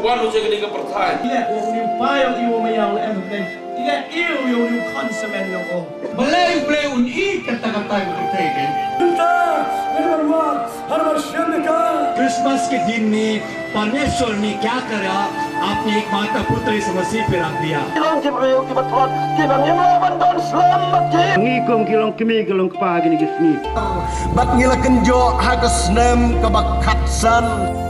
wanu je gini ke perthai. Ile o ni payo iwo mayang le emten. Ile iyo yo ni konsumen lo ko. Balay play un I kata-kata bertegen. Christmas के दिन में परमेश्वर ने क्या करा? अपने एक माता पुत्र इस मसीह पे रख दिया। Ngikong kilong kimi kilong kepagi ni gisni. Bat ngila kenjo hagas nem kebakatsan.